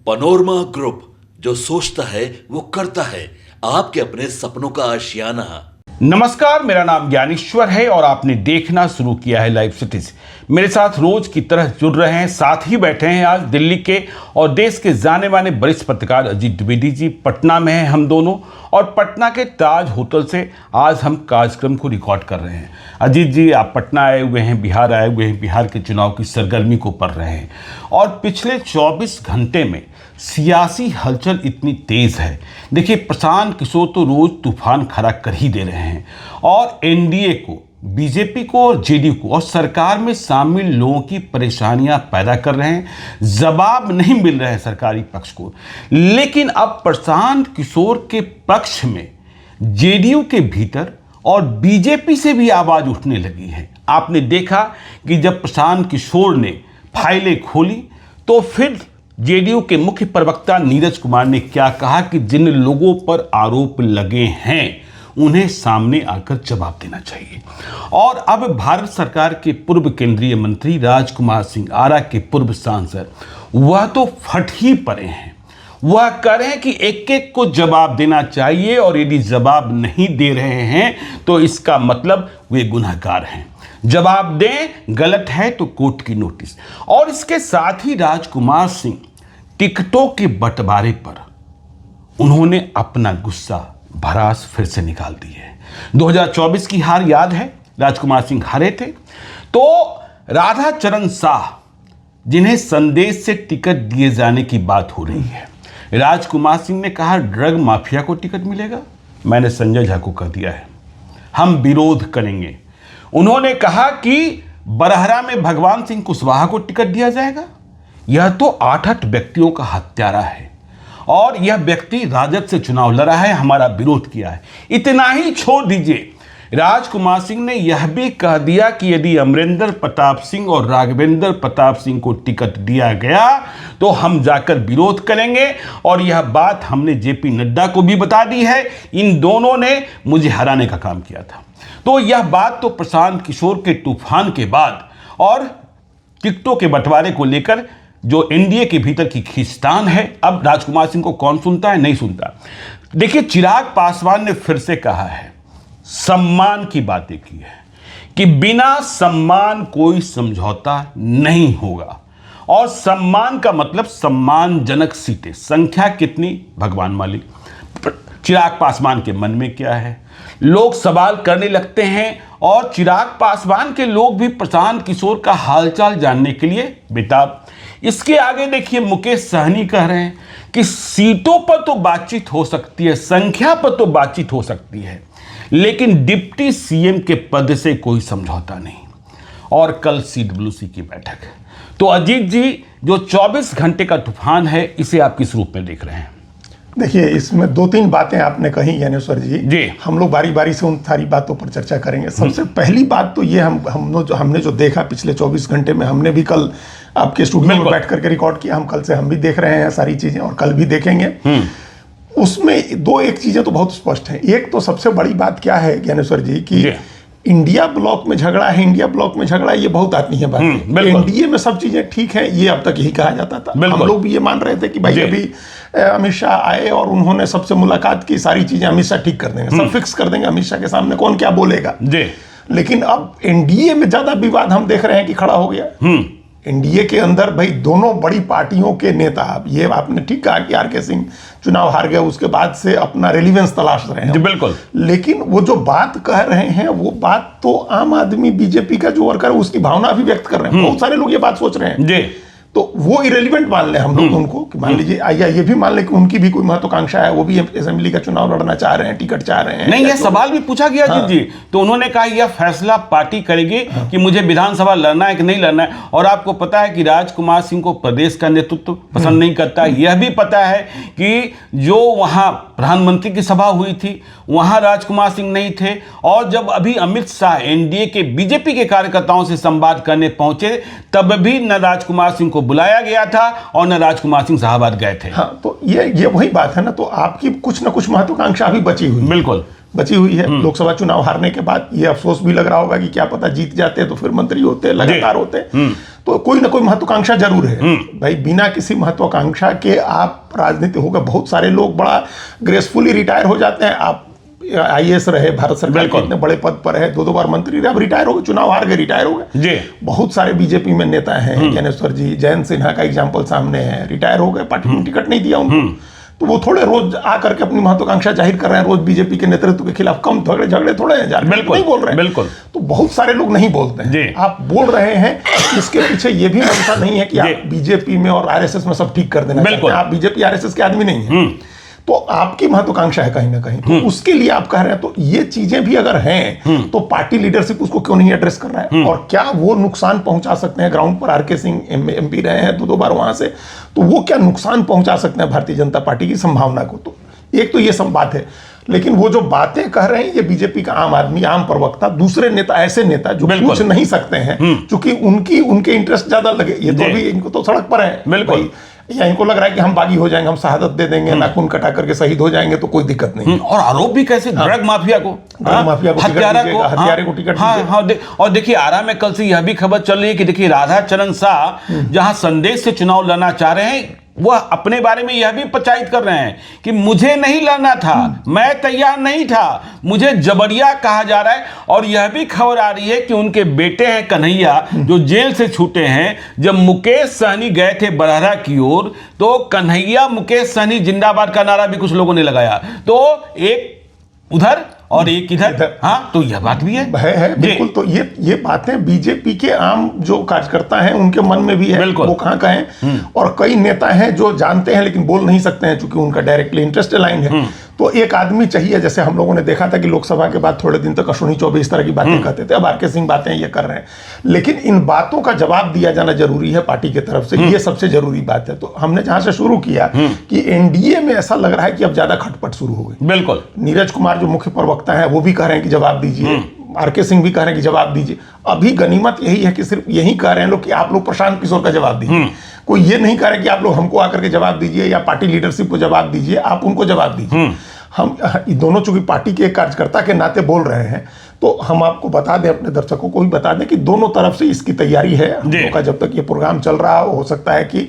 Panorama group, जो सोचता है वो करता है। आपके अपने सपनों का आशियाना। नमस्कार, मेरा नाम ज्ञानेश्वर है और आपने देखना शुरू किया है लाइव सिटीज। मेरे साथ रोज की तरह जुड़ रहे हैं, साथ ही बैठे हैं आज दिल्ली के और देश के जाने माने वरिष्ठ पत्रकार अजीत द्विवेदी जी। पटना में हैं हम दोनों और पटना के ताज होटल से आज हम कार्यक्रम को रिकॉर्ड कर रहे हैं। अजीत जी, आप पटना आए हुए हैं, बिहार आए हुए हैं, बिहार के चुनाव की सरगर्मी को पढ़ रहे हैं और पिछले 24 घंटे में सियासी हलचल इतनी तेज है। देखिए, प्रशांत किशोर तो रोज तूफान खड़ा कर ही दे रहे हैं और एनडीए को, बीजेपी को और जेडीयू को और सरकार में शामिल लोगों की परेशानियां पैदा कर रहे हैं। जवाब नहीं मिल रहे हैं सरकारी पक्ष को। लेकिन अब प्रशांत किशोर के पक्ष में जेडीयू के भीतर और बीजेपी से भी आवाज उठने लगी है। आपने देखा कि जब प्रशांत किशोर ने फाइलें खोली तो फिर जेडीयू के मुख्य प्रवक्ता नीरज कुमार ने क्या कहा कि जिन लोगों पर आरोप लगे हैं उन्हें सामने आकर जवाब देना चाहिए। और अब भारत सरकार के पूर्व केंद्रीय मंत्री राजकुमार सिंह, आरा के पूर्व सांसद, वह तो फट ही पड़े हैं। वह कह रहे हैं कि एक एक को जवाब देना चाहिए और यदि जवाब नहीं दे रहे हैं तो इसका मतलब वे गुनहगार हैं। जवाब दें, गलत है तो कोर्ट की नोटिस। और इसके साथ ही राजकुमार सिंह टिकटों के बंटवारे पर उन्होंने अपना गुस्सा भड़ास फिर से निकाल दी है। 2024 की हार याद है, राजकुमार सिंह हारे थे तो राधा चरण शाह, जिन्हें संदेश से टिकट दिए जाने की बात हो रही है, राजकुमार सिंह ने कहा ड्रग माफिया को टिकट मिलेगा। मैंने संजय झा को कह दिया है, हम विरोध करेंगे। उन्होंने कहा कि बरहरा में भगवान सिंह कुशवाहा को टिकट दिया जाएगा। यह तो 8 व्यक्तियों का हत्यारा है और यह व्यक्ति राजद से चुनाव लड़ा है, हमारा विरोध किया है। इतना ही छोड़ दीजिए, राजकुमार सिंह ने यह भी कह दिया कि यदि अमरिंदर प्रताप सिंह और राघवेंद्र प्रताप सिंह को टिकट दिया गया तो हम जाकर विरोध करेंगे। और यह बात हमने जेपी नड्डा को भी बता दी है। इन दोनों ने मुझे हराने का काम किया था। तो यह बात तो प्रशांत किशोर के तूफान के बाद और टिकटों के बंटवारे को लेकर जो एनडीए के भीतर की खींचतान है, अब राजकुमार सिंह को कौन सुनता है, नहीं सुनता। देखिए, चिराग पासवान ने फिर से कहा है, सम्मान की बातें की है कि बिना सम्मान कोई समझौता नहीं होगा। और सम्मान का मतलब सम्मानजनक सीटें, संख्या कितनी भगवान मालिक। चिराग पासवान के मन में क्या है, लोग सवाल करने लगते हैं और चिराग पासवान के लोग भी प्रशांत किशोर का हालचाल जानने के लिए बेताब। इसके आगे देखिए, मुकेश सहनी कह रहे हैं कि सीटों पर तो बातचीत हो सकती है, संख्या पर तो बातचीत हो सकती है, लेकिन डिप्टी सीएम के पद से कोई समझौता नहीं। और कल सीडब्ल्यूसी की बैठक। तो अजीत जी, जो 24 घंटे का तूफान है, इसे आप किस रूप में देख रहे हैं? देखिए, इसमें 2-3 बातें आपने कही ज्ञानेश्वर जी। हम लोग बारी बारी से उन सारी बातों पर चर्चा करेंगे। सबसे पहली बात तो ये, हमने जो देखा पिछले 24 घंटे में, हमने भी कल आपके स्टूडियो में बैठ करके रिकॉर्ड किया। हम कल से हम भी देख रहे हैं सारी चीजें और कल भी देखेंगे। उसमें एक चीजें तो बहुत स्पष्ट हैं। एक तो सबसे बड़ी बात क्या है ज्ञानेश्वर जी कि इंडिया ब्लॉक में झगड़ा है, इंडिया ब्लॉक में झगड़ा है, ये बहुत आत्मीय बात है। एनडीए में सब चीजें ठीक है, ये अब तक यही कहा जाता था। हम लोग भी ये मान रहे थे कि भाई अभी अमित शाह आए और उन्होंने सबसे मुलाकात की, सारी चीजें अमित शाह ठीक कर देंगे, सब फिक्स कर देंगे, अमित शाह के सामने कौन क्या बोलेगा। लेकिन अब एनडीए में ज्यादा विवाद हम देख रहे हैं कि खड़ा हो गया। एनडीए के अंदर भाई दोनों बड़ी पार्टियों के नेता, ये आपने ठीक कहा कि आर के सिंह चुनाव हार गए, उसके बाद से अपना रेलिवेंस तलाश रहे हैं। बिल्कुल। लेकिन वो जो बात कह रहे हैं, वो बात तो आम आदमी, बीजेपी का जो वर्कर है, उसकी भावना भी व्यक्त कर रहे हैं। बहुत सारे लोग ये बात सोच रहे हैं तो वो इरेलीवेंट मान ले हम लोग उनको, कि मान लीजिए या ये भी मान ले कि उनकी भी कोई महत्वाकांक्षा है, वो भी असेंबली का चुनाव लड़ना चाह रहे हैं, टिकट चाह रहे हैं। नहीं, यह सवाल भी पूछा गया जी, तो उन्होंने कहा यह फैसला पार्टी करेगी कि मुझे विधानसभा लड़ना है कि नहीं लड़ना है। और आपको पता है कि राजकुमार सिंह को प्रदेश का नेतृत्व पसंद नहीं करता। यह भी पता है कि जो वहां प्रधानमंत्री की सभा हुई थी, वहां राजकुमार सिंह नहीं थे। और जब अभी अमित शाह एनडीए के, बीजेपी के कार्यकर्ताओं से संवाद करने पहुंचे, तब भी न राजकुमार सिंह को बुलाया गया था और न राजकुमार सिंह साहबाद गए थे। हाँ, तो ये वही बात है ना। तो आपकी कुछ ना कुछ महत्वाकांक्षा भी बची हुई। बिल्कुल। बची हुई है। लोकसभा चुनाव हारने के बाद ये अफसोस भी लग रहा होगा कि क्या पता जीत जाते तो फिर मंत्री होते, लगातार होते। तो कोई ना कोई महत्वाकांक्षा जरूर है भाई। बिना किसी महत्वाकांक्षा के आप राजनीति होगा, बहुत सारे लोग बड़ा ग्रेसफुली रिटायर हो जाते हैं। आप IAS रहे, भारत सरकार के इतने बड़े पद पर है, 2 बार मंत्री रहे, अब रिटायर हो गए, चुनाव हार गए, रिटायर हो गए। बहुत सारे बीजेपी में नेता हैं, ज्ञानेश्वर जी, जयंत सिन्हा का एग्जाम्पल सामने है, रिटायर हो गए, पार्टी ने टिकट नहीं दिया उनको। तो वो थोड़े रोज आकर के अपनी महत्वाकांक्षा जाहिर कर रहे हैं, रोज बीजेपी के नेतृत्व के खिलाफ कम झगड़े थोड़े हैं, नहीं बोल रहे हैं। बिल्कुल। तो बहुत सारे लोग नहीं बोलते हैं, आप बोल रहे हैं। इसके पीछे ये भी मंशा नहीं है कि आप बीजेपी में और RSS में सब ठीक कर देना चाहते हैं। आप बीजेपी RSS के आदमी नहीं है, तो आपकी महत्वाकांक्षा है कहीं ना कहीं, तो उसके लिए आप कह रहे हैं। तो ये चीजें भी अगर हैं तो पार्टी लीडरशिप उसको क्यों नहीं एड्रेस कर रहा है, और क्या वो नुकसान पहुंचा सकते हैं? ग्राउंड पर RK सिंह MP रहे हैं 2 बार वहां से, तो वो क्या नुकसान पहुंचा सकते हैं भारतीय जनता पार्टी की संभावना को? तो एक तो ये सब बात है, लेकिन वो जो बातें कह रहे हैं ये बीजेपी का आम आदमी, आम प्रवक्ता, दूसरे नेता, ऐसे नेता जो पूछ नहीं सकते हैं क्योंकि उनके इंटरेस्ट ज्यादा लगे। ये तो अभी इनको तो सड़क पर है बिल्कुल, या इनको लग रहा है कि हम बागी हो जाएंगे, हम शहादत दे देंगे, नाखून कटा करके शहीद हो जाएंगे तो कोई दिक्कत नहीं। और आरोप भी कैसे, ड्रग माफिया को, हत्यारे को टिकट। और देखिए आरा में कल से यह भी खबर चल रही है कि देखिए राधा चरण शाह जहां संदेश से चुनाव लड़ना चाह रहे हैं, वह अपने बारे में यह भी प्रचारित कर रहे हैं कि मुझे नहीं लड़ना था, मैं तैयार नहीं था, मुझे जबरिया कहा जा रहा है। और यह भी खबर आ रही है कि उनके बेटे हैं कन्हैया, जो जेल से छूटे हैं, जब मुकेश सहनी गए थे बरहरा की ओर, तो कन्हैया मुकेश सहनी जिंदाबाद का नारा भी कुछ लोगों ने लगाया। तो एक उधर और एक इधर, हाँ, तो यह बात भी है बिल्कुल। तो ये बातें बीजेपी के आम जो कार्यकर्ता हैं उनके मन में भी है, वो कहाँ कहें। और कई नेता हैं जो जानते हैं लेकिन बोल नहीं सकते हैं क्योंकि उनका डायरेक्टली इंटरेस्ट अलाइंड है। तो एक आदमी चाहिए, जैसे हम लोगों ने देखा था कि लोकसभा के बाद थोड़े दिन तक अश्विनी चौबे इस तरह की बातें कहते थे, अब RK सिंह बातें ये कर रहे हैं, लेकिन इन बातों का जवाब दिया जाना जरूरी है पार्टी की तरफ से, ये सबसे जरूरी बात है। तो हमने जहां से शुरू किया कि NDA में ऐसा लग रहा है कि अब ज्यादा खटपट शुरू हो गई। बिल्कुल। नीरज कुमार जो मुख्य प्रवक्ता है वो भी कह रहे हैं कि जवाब दीजिए, RK सिंह भी कह रहे हैं कि जवाब दीजिए। अभी गनीमत यही है कि सिर्फ यही कह रहे हैं लोग कि आप लोग प्रशांत किशोर का जवाब दीजिए, कोई ये नहीं कह रहे कि आप लोग हमको आकर के जवाब दीजिए या पार्टी लीडरशिप को जवाब दीजिए, आप उनको जवाब दीजिए। हम दोनों चूंकि पार्टी के कार्यकर्ता के नाते बोल रहे हैं, तो हम आपको बता दें, अपने दर्शकों को भी बता दें कि दोनों तरफ से इसकी तैयारी है। हम लोग का जब तक ये प्रोग्राम चल रहा हो सकता है कि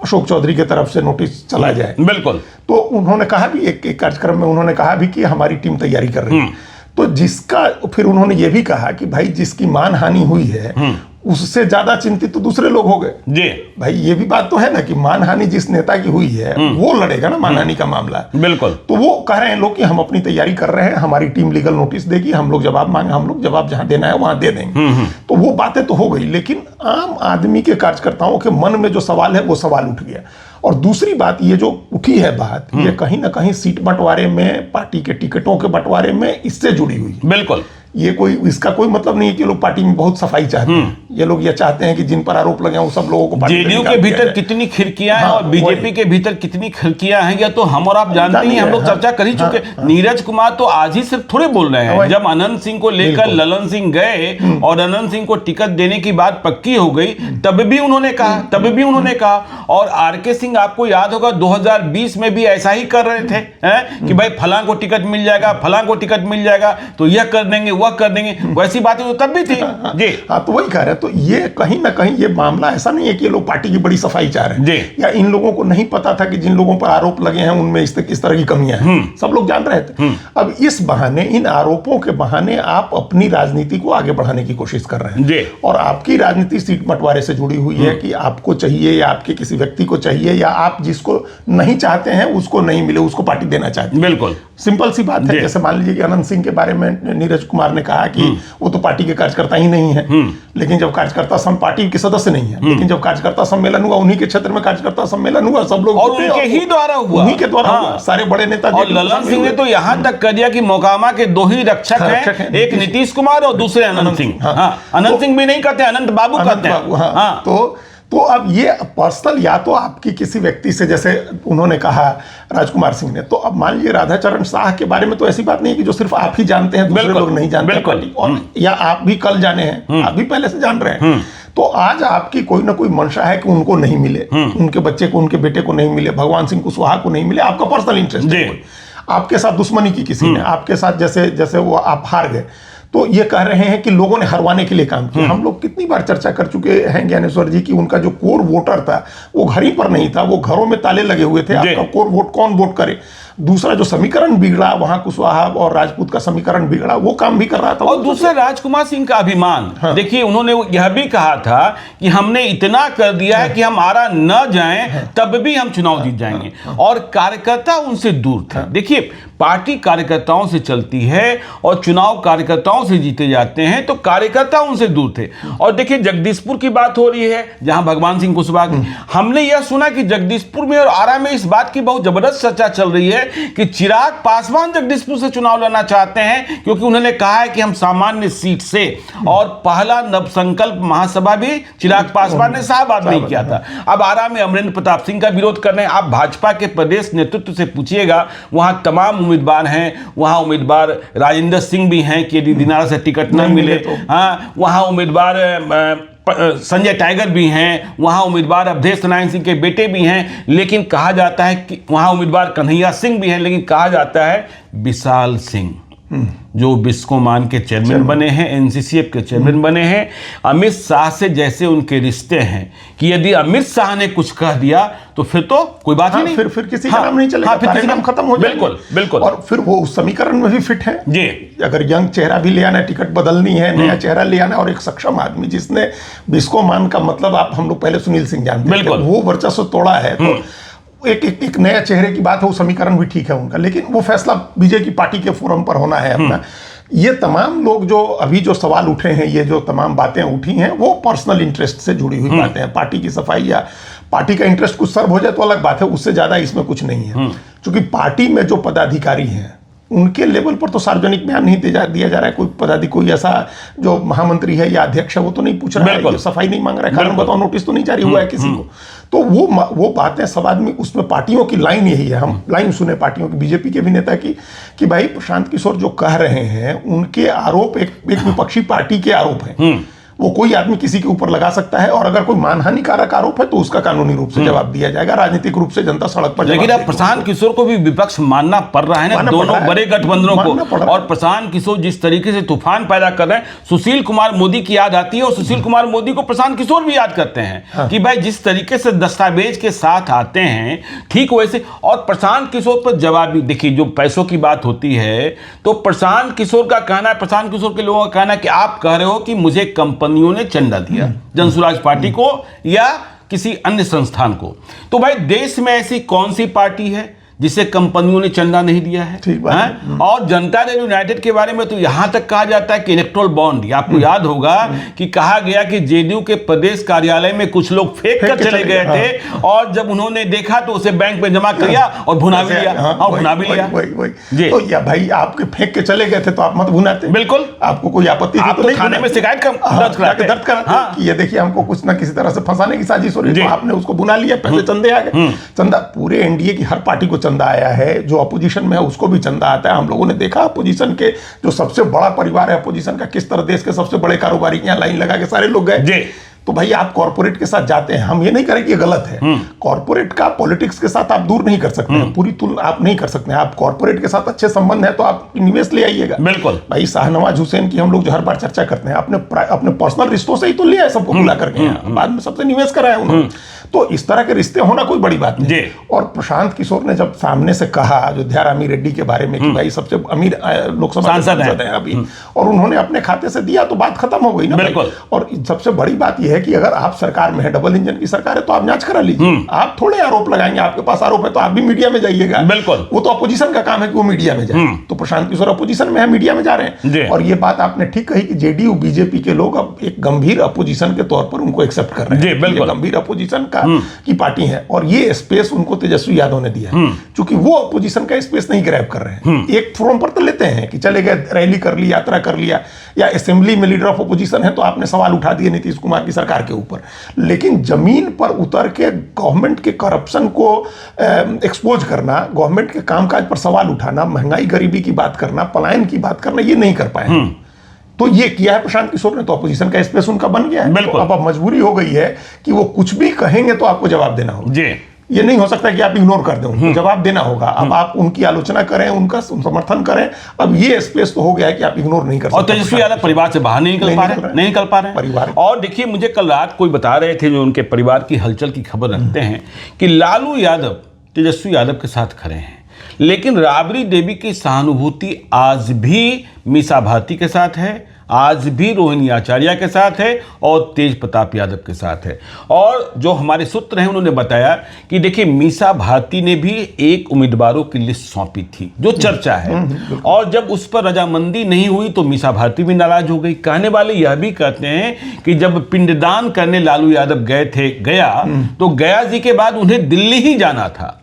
अशोक चौधरी की तरफ से नोटिस चला जाए। बिल्कुल। तो उन्होंने कहा भी, एक कार्यक्रम में उन्होंने कहा भी कि हमारी टीम तैयारी कर रही है। तो जिसका, फिर उन्होंने ये भी कहा कि भाई जिसकी मानहानि हुई है उससे ज्यादा चिंतित तो दूसरे लोग हो गए जी। भाई ये भी बात तो है ना कि मानहानि जिस नेता की हुई है वो लड़ेगा ना मानहानि का मामला। बिल्कुल। तो वो कह रहे हैं लोग कि हम अपनी तैयारी कर रहे हैं, हमारी टीम लीगल नोटिस देगी, हम लोग जवाब मांगे, हम लोग जवाब जहां देना है वहां दे देंगे। तो वो बातें तो हो गई, लेकिन आम आदमी के कार्यकर्ताओं के मन में जो सवाल है वो सवाल उठ गया। और दूसरी बात ये जो उठी है बात, ये कहीं ना कहीं सीट बंटवारे में, पार्टी के टिकटों के बंटवारे में इससे जुड़ी हुई। बिल्कुल। ये कोई, इसका कोई मतलब नहीं है कि लोग पार्टी में बहुत सफाई चाहते हैं। ये लोग ये चाहते हैं कि जिन पर आरोप लगे वो सब लोगों को जेडीयू के भीतर कितनी खिड़कियां हैं और बीजेपी के भीतर कितनी खिड़कियां हैं, या तो हम और आप जानते ही, हम लोग चर्चा कर ही चुके। नीरज कुमार तो आज ही सिर्फ थोड़े बोल रहे हैं, जब अनंत सिंह को लेकर ललन सिंह गए और अनंत सिंह को टिकट देने की बात पक्की हो गई, तब भी उन्होंने कहा। और RK सिंह आपको याद होगा 2020 में भी ऐसा ही कर रहे थे कि भाई फलां को टिकट मिल जाएगा, फलां को टिकट मिल जाएगा, तो यह कर देंगे, वह कर देंगे, वैसी बातें तो तब भी थी जी। हाँ, तो वही कह रहे हैं। तो ये कहीं ना कहीं ये मामला ऐसा नहीं है कि ये लोग पार्टी की बड़ी सफाई चाह रहे हैं, या इन लोगों को नहीं पता था कि जिन लोगों पर आरोप लगे हैं उनमें इस तरह की कमियां हैं, सब लोग जान रहे थे। अब इस बहाने, इन आरोपों के बहाने आप अपनी राजनीति को आगे बढ़ाने की कोशिश कर रहे हैं, और आपकी राजनीति सीट बंटवारे से जुड़ी हुई है कि आपको चाहिए या आपके किसी व्यक्ति को चाहिए, या आप जिसको नहीं चाहते हैं उसको नहीं मिले, उसको पार्टी देना चाहते हैं। बिल्कुल सिंपल सी बात है। जैसे मान लीजिए कि अनंत सिंह के बारे में नीरज कुमार ने कहा कि वो तो पार्टी के कार्यकर्ता ही नहीं है, लेकिन जब कार्यकर्ता पार्टी के सदस्य नहीं है, लेकिन जब कार्यकर्ता सम्मेलन हुआ, उन्हीं के क्षेत्र में कार्यकर्ता सम्मेलन हुआ, सब लोग और उनके ही द्वारा हुआ, उन्हीं के द्वारा हुआ, सारे बड़े नेता। और ललन सिंह ने तो यहां तक कर दिया कि मोकामा के 2 ही रक्षक हैं, एक नीतीश कुमार और दूसरे अनंत सिंह। अनंत सिंह भी नहीं कहते, अनंत बाबू कहते हैं। तो अब ये पर्सनल, या तो आपकी किसी व्यक्ति से, जैसे उन्होंने कहा राजकुमार सिंह ने, तो अब मान लीजिए राधाचरण शाह के बारे में तो ऐसी बात नहीं है कि जो सिर्फ आप ही जानते हैं, दूसरे लोग नहीं जानते। बिल्कुल। और या आप भी कल जाने हैं, आप भी पहले से जान रहे हैं। तो आज आपकी कोई ना कोई मंशा है कि उनको नहीं मिले, उनके बच्चे को, उनके बेटे को नहीं मिले, भगवान सिंह कुशवाहा को नहीं मिले, आपका पर्सनल इंटरेस्ट है। आपके साथ दुश्मनी की किसी ने, आपके साथ जैसे जैसे वो आप हार गए, तो ये कह रहे हैं कि लोगों ने हरवाने के लिए काम किया। हम लोग कितनी बार चर्चा कर चुके हैं ज्ञानेश्वर जी की उनका जो कोर वोटर था वो घर ही पर नहीं था, वो घरों में ताले लगे हुए थे। आपका कोर वोट कौन वोट करे? दूसरा जो समीकरण बिगड़ा वहां कुशवाहा और राजपूत का समीकरण बिगड़ा, वो काम भी कर रहा था। और दूसरा राजकुमार सिंह का अभिमान, देखिए उन्होंने यह भी कहा था कि हमने इतना कर दिया है कि हम आरा न जाएं तब भी हम चुनाव जीत जाएंगे, और कार्यकर्ता उनसे दूर थे। देखिए पार्टी कार्यकर्ताओं से चलती है और चुनाव कार्यकर्ताओं से जीते जाते हैं, तो कार्यकर्ता उनसे दूर थे। और देखिए जगदीशपुर की बात हो रही है जहां भगवान सिंह कुशवाहा की, हमने यह सुना कि जगदीशपुर में और आरा में इस बात की बहुत जबरदस्त चर्चा चल रही है कि चिराग पासवान जगदीशपुर से चुनाव लड़ना चाहते हैं, क्योंकि उन्होंने कहा है कि हम सामान्य सीट से, और पहला नवसंकल्प महासभा भी चिराग पासवान ने शाहबाद नहीं किया था। अब आरा में अमरेंद्र प्रताप सिंह का विरोध कर रहे हैं। आप भाजपा के प्रदेश नेतृत्व से पूछिएगा, वहां तमाम उम्मीदवार हैं, वहां उम्मीदवार राजेंद्र सिंह भी हैं कि यदि दिनारा से टिकट न मिले तो, हाँ वहां उम्मीदवार संजय टाइगर भी हैं, वहां उम्मीदवार अवधेश नारायण सिंह के बेटे भी हैं, लेकिन कहा जाता है कि वहां उम्मीदवार कन्हैया सिंह भी हैं, लेकिन कहा जाता है विशाल सिंह जो बिस्कोमान के चेयरमैन बने हैं, एनसीसीएफ के चेयरमैन बने हैं, अमित शाह से जैसे उनके रिश्ते हैं कि यदि अमित शाह ने कुछ कह दिया तो फिर तो कोई बात ही नहीं, फिर किसी का नाम नहीं चलेगा, फिर किसी नाम खत्म हो जाएगा। बिल्कुल बिल्कुल। और फिर वो उस समीकरण में भी फिट है जी। अगर यंग चेहरा भी ले आना है, टिकट बदलनी है, नया चेहरा ले आना है, और एक सक्षम आदमी जिसने बिस्कोमान का मतलब आप हम लोग पहले सुनील सिंह जानते हैं, वो वर्चस्व तोड़ा है, तो एक नया चेहरे की बात है, वो समीकरण भी ठीक है उनका, लेकिन वो फैसला बीजेपी पार्टी के फोरम पर होना है अपना। ये तमाम लोग जो अभी जो सवाल उठे हैं, ये जो तमाम बातें उठी हैं, वो पर्सनल इंटरेस्ट से जुड़ी हुई बातें हैं। पार्टी की सफाई या पार्टी का इंटरेस्ट कुछ सर्व हो जाए तो अलग बात है, उससे ज्यादा इसमें कुछ नहीं है। क्योंकि पार्टी में जो पदाधिकारी हैं उनके लेवल पर तो सार्वजनिक बयान नहीं दिया जा रहा है। कोई पदाधिकारी, कोई ऐसा जो महामंत्री है या अध्यक्ष है वो तो नहीं पूछ रहा है, सफाई नहीं मांग रहा है, कारण बताओ नोटिस तो नहीं जारी हुआ है किसी को। तो वो बातें सब आदमी, उसमें पार्टियों की लाइन यही है, हम लाइन सुने पार्टियों की, बीजेपी के भी नेता की, कि भाई प्रशांत किशोर जो कह रहे हैं उनके आरोप एक विपक्षी पार्टी के आरोप हैं, वो कोई आदमी किसी के ऊपर लगा सकता है, और अगर कोई मानहानिकारक आरोप है तो उसका कानूनी रूप से जवाब दिया जाएगा, राजनीतिक रूप से जनता सड़क पर। लेकिन अब प्रशांत किशोर को भी विपक्ष मानना पड़ रहा है ना, दोनों बड़े गठबंधनों को। और प्रशांत किशोर जिस तरीके से तूफान पैदा कर रहे हैं, सुशील कुमार मोदी की याद आती है, और सुशील कुमार मोदी को प्रशांत किशोर भी याद करते हैं कि भाई जिस तरीके से दस्तावेज के साथ आते हैं ठीक वैसे। और प्रशांत किशोर पर जवाब, देखिए जो पैसों की बात होती है तो प्रशांत किशोर का कहना है, प्रशांत किशोर के लोगों का कहना है कि आप कह रहे हो कि मुझे कंपनियों ने चंदा दिया, जनसुराज पार्टी को या किसी अन्य संस्थान को। तो भाई देश में ऐसी कौन सी पार्टी है जिसे कंपनियों ने चंदा नहीं दिया है? ठीक बात है। और जनता दल यूनाइटेड के बारे में तो यहां तक कहा जाता है कि इलेक्टोरल बॉन्ड, आपको याद होगा कि कहा गया कि जेडीयू के प्रदेश कार्यालय में कुछ लोग फेंक कर चले गए थे, और जब उन्होंने देखा तो उसे बैंक में जमा किया और भुना भी लिया। भुना भी लिया। तो या भाई आपके फेंक के चले गए थे तो आप मत भुनाते। बिल्कुल, आपको कोई आपत्ति आप तो थाने में शिकायत दर्ज कराते, ये देखिए हमको कुछ ना किसी तरह से फंसाने की साजिश हो रही है, आपने उसको बुना लिया, पैसे चंदे आ गए। चंदा पूरे एनडीए की हर पार्टी को चंदा आया है, जो अपोजिशन में है उसको भी चंदा आता है। हम लोगों ने देखा अपोजिशन के जो सबसे बड़ा परिवार है अपोजिशन का, किस तरह देश के सबसे बड़े कारोबारी यहाँ लाइन लगा के सारे लोग गए। तो भाई आप कॉर्पोरेट के साथ जाते हैं, हम ये नहीं करें कि ये गलत है, कॉर्पोरेट का पॉलिटिक्स के साथ आप दूर नहीं कर सकते हैं, पूरी तुलना आप नहीं कर सकते हैं। आप कॉर्पोरेट के साथ अच्छे संबंध है तो आप निवेश ले आइएगा। बिल्कुल भाई शाहनवाज हुसैन की हम लोग जो हर बार चर्चा करते हैं, अपने पर्सनल रिश्तों से ही तो लिया है, सबको बुला करके बाद में सबसे निवेश कराया उन्होंने। तो इस तरह के रिश्ते होना कोई बड़ी बात नहीं। और प्रशांत किशोर ने जब सामने से कहा अयोध्या रामी रेड्डी के बारे में कि भाई सबसे अमीर लोकसभा सांसद है अभी, और उन्होंने अपने खाते से दिया, तो बात खत्म हो गई ना। बिल्कुल। और सबसे बड़ी बात यह है कि अगर आप सरकार में है, डबल इंजन की सरकार है, तो आप जांच करा लीजिए। आप थोड़े आरोप लगाएंगे, आपके पास आरोप है तो आप भी मीडिया में जाइएगा। बिल्कुल, वो तो अपोजिशन का काम है कि वो मीडिया में जाए। तो प्रशांत किशोर अपोजिशन में है, मीडिया में जा रहे हैं। और ये बात आपने ठीक कही कि जेडीयू बीजेपी के लोग अब एक गंभीर अपोजिशन के तौर पर उनको एक्सेप्ट कर रहे हैं, गंभीर अपोजिशन की पार्टी है, और ये स्पेस उनको तेजस्वी यादव ने दिया, क्योंकि वो अपोजिशन का स्पेस नहीं ग्रैब कर रहे हैं। एक फोरम पर तो लेते हैं कि चले गए, रैली कर ली, यात्रा कर लिया, या असेंबली में लीडर ऑफ अपोजिशन है तो आपने सवाल उठा दिए नीतीश कुमार की सरकार के ऊपर, लेकिन जमीन पर उतर के गवर्नमेंट के करप्शन को एक्सपोज करना, गवर्नमेंट के कामकाज पर सवाल उठाना, महंगाई गरीबी की बात करना, पलायन की बात करना, ये नहीं कर पाए। तो ये किया है प्रशांत किशोर ने, तो अपोजिशन का स्पेस उनका बन गया है। तो अब मजबूरी हो गई है कि वो कुछ भी कहेंगे तो आपको जवाब देना होगा। ये नहीं हो सकता कि आप इग्नोर कर दें उनको, जवाब देना होगा। अब आप उनकी आलोचना करें, उनका समर्थन करें, अब ये स्पेस तो हो गया है कि आप इग्नोर नहीं कर सकते। और तेजस्वी यादव परिवार से बाहर नहीं निकल पा रहे परिवार। और देखिए, मुझे कल रात कोई बता रहे थे जो उनके परिवार की हलचल की खबर रखते हैं कि लालू यादव तेजस्वी यादव के साथ खड़े हैं, लेकिन राबड़ी देवी की सहानुभूति आज भी मीसा भारती के साथ है, आज भी रोहिणी आचार्य के साथ है और तेज प्रताप यादव के साथ है। और जो हमारे सूत्र हैं उन्होंने बताया कि देखिए, मीसा भारती ने भी एक उम्मीदवारों की लिस्ट सौंपी थी जो चर्चा है, और जब उस पर रजामंदी नहीं हुई तो मीसा भारती भी नाराज हो गई। कहने वाले यह भी कहते हैं कि जब पिंडदान करने लालू यादव गया तो गया जी के बाद उन्हें दिल्ली ही जाना था,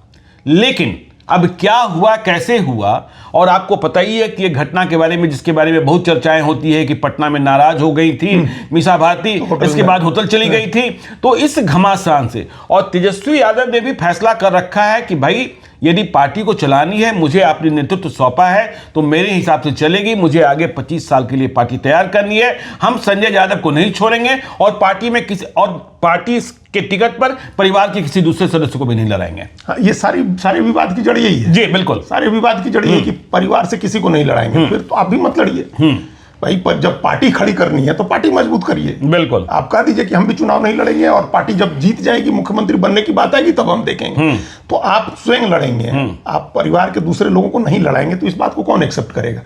लेकिन अब क्या हुआ, कैसे हुआ, और आपको पता ही है कि ये घटना के बारे में, जिसके बारे में बहुत चर्चाएं होती है कि पटना में नाराज हो गई थी मीसा भारती, इसके बाद होटल चली गई थी। तो इस घमासान से, और तेजस्वी यादव ने भी फैसला कर रखा है कि भाई यदि पार्टी को चलानी है, मुझे आपने नेतृत्व सौंपा है तो मेरे हिसाब से चलेगी, मुझे आगे 25 साल के लिए पार्टी तैयार करनी है, हम संजय यादव को नहीं छोड़ेंगे और पार्टी में किसी और पार्टी के टिकट पर परिवार के किसी दूसरे सदस्य को भी नहीं लड़ाएंगे। हाँ, ये सारे विवाद की जड़ यही है। जी बिल्कुल, सारे विवाद की जड़ यही कि परिवार से किसी को नहीं लड़ाएंगे, फिर तो आप भी मत लड़िए भाई। पर जब पार्टी खड़ी करनी है तो पार्टी मजबूत करिए। बिल्कुल, आप कह दीजिए कि हम भी चुनाव नहीं लड़ेंगे, और पार्टी जब जीत जाएगी, मुख्यमंत्री बनने की बात आएगी, तब हम देखेंगे। तो आप स्वयं लड़ेंगे, आप परिवार के दूसरे लोगों को नहीं लड़ाएंगे, तो इस बात को कौन एक्सेप्ट करेगा।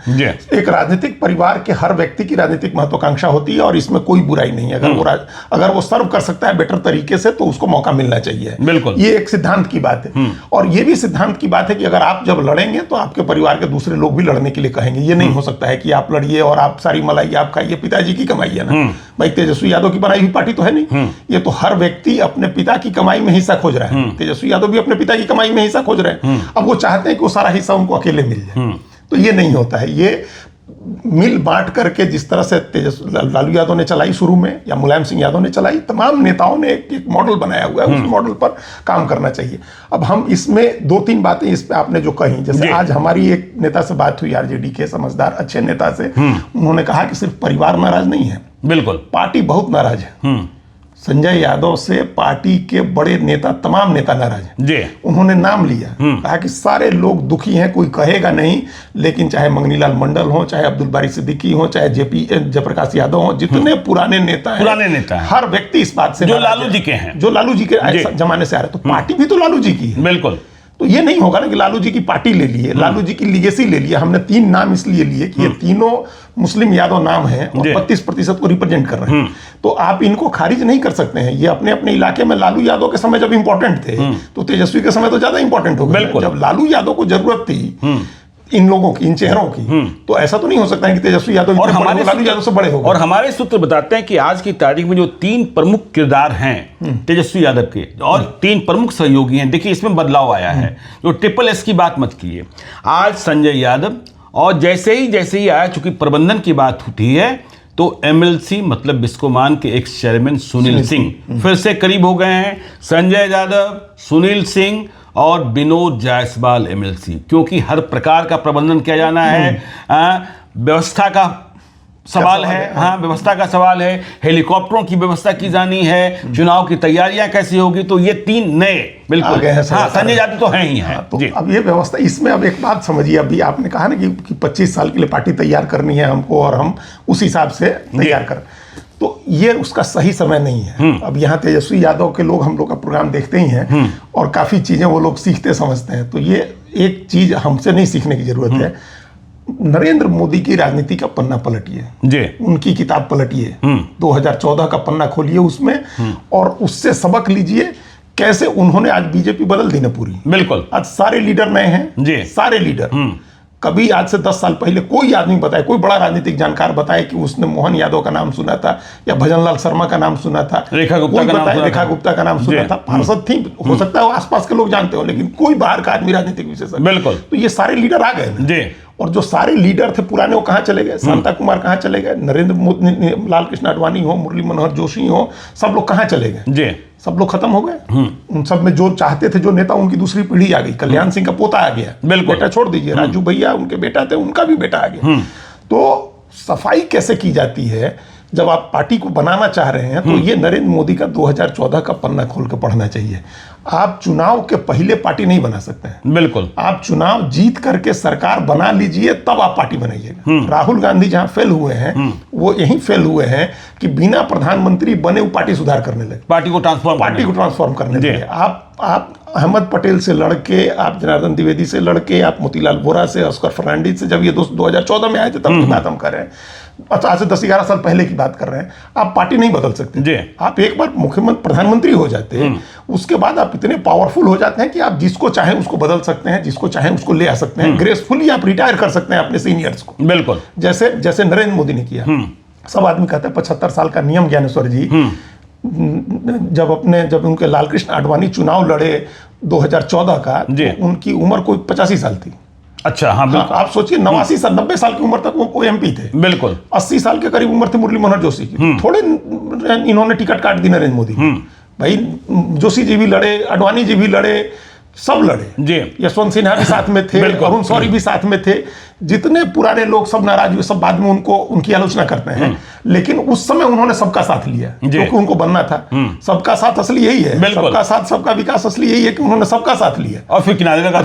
एक राजनीतिक परिवार के हर व्यक्ति की राजनीतिक महत्वाकांक्षा होती है और इसमें कोई बुराई नहीं है। अगर वो सर्व कर सकता है बेटर तरीके से तो उसको मौका मिलना चाहिए। बिल्कुल, ये एक सिद्धांत की बात है। और ये भी सिद्धांत की बात है कि अगर आप जब लड़ेंगे तो आपके परिवार के दूसरे लोग भी लड़ने के लिए कहेंगे। ये नहीं हो सकता है कि आप लड़िए और आप सारी मलाई आप खाइए, पिताजी की कमाई है ना भाई। तेजस्वी यादव की बनाई हुई पार्टी तो है नहीं। ये तो हर व्यक्ति अपने पिता की कमाई में हिस्सा खोज रहा है। तेजस्वी यादव भी अपने पिता की कमाई में हिस्सा खोज रहे हैं। अब वो चाहते हैं कि वो सारा हिस्सा उनको अकेले मिल जाए, तो ये नहीं होता है। ये मिल बांट करके, जिस तरह से लालू यादव ने चलाई शुरू में, या मुलायम सिंह यादव ने चलाई, तमाम नेताओं ने एक मॉडल बनाया हुआ है, उस मॉडल पर काम करना चाहिए। अब हम इसमें 2-3 बातें इस पे आपने जो कही, जैसे आज हमारी एक नेता से बात हुई, आरजेडी के समझदार अच्छे नेता से, उन्होंने कहा कि सिर्फ परिवार नाराज नहीं है, बिल्कुल पार्टी बहुत नाराज है। संजय यादव से पार्टी के बड़े नेता, तमाम नेता नाराज हैं जी। उन्होंने नाम लिया, कहा कि सारे लोग दुखी हैं, कोई कहेगा नहीं, लेकिन चाहे मंगनीलाल मंडल हो, चाहे अब्दुल बारी सिद्दीकी हो, चाहे जयप्रकाश यादव हो, जितने पुराने नेता हैं, हर व्यक्ति इस बात से, जो लालू जी के हैं, जो लालू जी के जमाने से आ रहे, तो पार्टी भी तो लालू जी की है। बिल्कुल, तो ये नहीं होगा ना कि लालू जी की पार्टी ले लिए, लालू जी की लीगेसी ले लिया। हमने 3 नाम इसलिए लिए कि ये तीनों मुस्लिम यादव नाम हैं और 32% को रिप्रेजेंट कर रहे हैं। तो आप इनको खारिज नहीं कर सकते हैं। ये अपने अपने इलाके में, लालू यादव के समय जब इंपॉर्टेंट थे, तो तेजस्वी के समय तो ज्यादा इंपॉर्टेंट हो गए। जब लालू यादव को जरूरत थी इन लोगों की, इन चेहरों की, तो ऐसा तो नहीं हो सकता है कि तेजस्वी यादव और हमारे लालू यादव से बड़े हो गए। और हमारे सूत्र बताते हैं कि आज की तारीख में जो 3 प्रमुख किरदार हैं तेजस्वी यादव के, और 3 प्रमुख सहयोगी हैं, देखिए इसमें बदलाव आया है। जो SSS की बात मत कीजिए, आज संजय यादव, और जैसे ही आया, चूंकि प्रबंधन की बात होती है, तो MLC मतलब बिस्कोमान के एक्स चेयरमैन सुनील सिंह फिर से करीब हो गए हैं। संजय यादव, सुनील सिंह और विनोद जायसवाल MLC, क्योंकि हर प्रकार का प्रबंधन किया जाना है। व्यवस्था का सवाल है, हाँ व्यवस्था का सवाल है, हेलीकॉप्टरों की व्यवस्था की जानी है, चुनाव की तैयारियां कैसी होगी, तो ये 3 नए बिल्कुल हाँ, संजय यादव तो हैं ही हैं। तो अब ये व्यवस्था, इसमें अब एक बात समझिए, अभी आपने कहा ना कि 25 साल के लिए पार्टी तैयार करनी है हमको, और हम उस हिसाब से तैयार करें, तो ये उसका सही समय नहीं है। अब यहाँ तेजस्वी यादव के लोग हम लोग का प्रोग्राम देखते ही हैं और काफी चीजें वो लोग सीखते समझते हैं। तो ये एक चीज हमसे नहीं सीखने की जरूरत है, नरेंद्र मोदी की राजनीति का पन्ना पलटिए जी, उनकी किताब पलटिए, 2014 का पन्ना खोलिए उसमें, और उससे सबक लीजिए कैसे उन्होंने आज बीजेपी बदल दी ना पूरी। बिल्कुल, आज सारे लीडर नए हैं जी, सारे लीडर। कभी आज से 10 साल पहले कोई आदमी बताए, कोई बड़ा राजनीतिक जानकार बताए कि उसने मोहन यादव का नाम सुना था, या भजनलाल शर्मा का नाम सुना था, रेखा गुप्ता का नाम सुना था, पार्षद थी, हो सकता है आसपास के लोग जानते हो, लेकिन कोई बाहर का आदमी राजनीतिक विशेषज्ञ। बिल्कुल, तो ये सारे लीडर आ गए, और जो सारे लीडर थे पुराने वो कहाँ चले गए? शांता कुमार कहाँ चले गए? नरेंद्र मोदी, लाल कृष्ण आडवाणी हो, मुरली मनोहर जोशी हो, सब लोग कहाँ चले गए? सब लोग खत्म हो गए। उन सब में जो चाहते थे, जो नेता, उनकी दूसरी पीढ़ी आ गई। कल्याण सिंह का पोता आ गया, बेटा छोड़ दीजिए, राजू भैया उनके बेटा थे, उनका भी बेटा आ गया। तो सफाई कैसे की जाती है जब आप पार्टी को बनाना चाह रहे हैं? तो ये नरेंद्र मोदी का 2014 का पन्ना खोल के पढ़ना चाहिए। आप चुनाव के पहले पार्टी नहीं बना सकते हैं। बिल्कुल। आप चुनाव जीत करके सरकार बना लीजिए, तब आप पार्टी बनाइएगा। राहुल गांधी जहां फेल हुए हैं वो यहीं फेल हुए हैं कि बिना प्रधानमंत्री बने वो पार्टी सुधार करने लगे, पार्टी को ट्रांसफॉर्म करने लगे। आप अहमद पटेल से लड़के, आप जनार्दन द्विवेदी से लड़के, आप मोतीलाल वोरा से, ऑस्कर फर्नांडिस से, जब ये 2014 में आए थे तब की बात हम कर रहे हैं, अच्छा आज से 10-11 साल पहले की बात कर रहे हैं। आप पार्टी नहीं बदल सकते। आप एक बार मुख्यमंत्री प्रधानमंत्री हो जाते हैं, उसके बाद आप इतने पावरफुल हो जाते हैं कि आप जिसको चाहें उसको बदल सकते हैं, जिसको चाहें उसको ले आ सकते हैं। ग्रेसफुली आप रिटायर कर सकते हैं अपने सीनियर्स को। बिल्कुल। जैसे नरेंद्र मोदी ने किया। सब आदमी कहते हैं 75 साल का नियम, ज्ञानेश्वर जी। जब उनके लालकृष्ण आडवाणी चुनाव लड़े 2014 का, तो उनकी उम्र कोई 85 साल थी। अच्छा, हाँ, आप सोचिए 89 साल 90 साल की उम्र तक वो एमपी थे। बिल्कुल। 80 साल के करीब उम्र थी मुरली मनोहर जोशी की। थोड़े इन्होंने टिकट काट दी नरेंद्र मोदी। भाई जोशी जी भी लड़े, आडवाणी जी भी लड़े, सब लड़े जी। यशवंत सिन्हा भी साथ में थे, अरुण शौरी भी साथ में थे। जितने पुराने लोग सब नाराज हुए, सब बाद में उनकी आलोचना करते हैं, लेकिन उस समय उन्होंने सबका साथ लिया क्योंकि उनको बनना था। सबका साथ असली यही है, सबका साथ सबका विकास असली यही है कि उन्होंने सबका साथ लिया और फिर किनारे लगा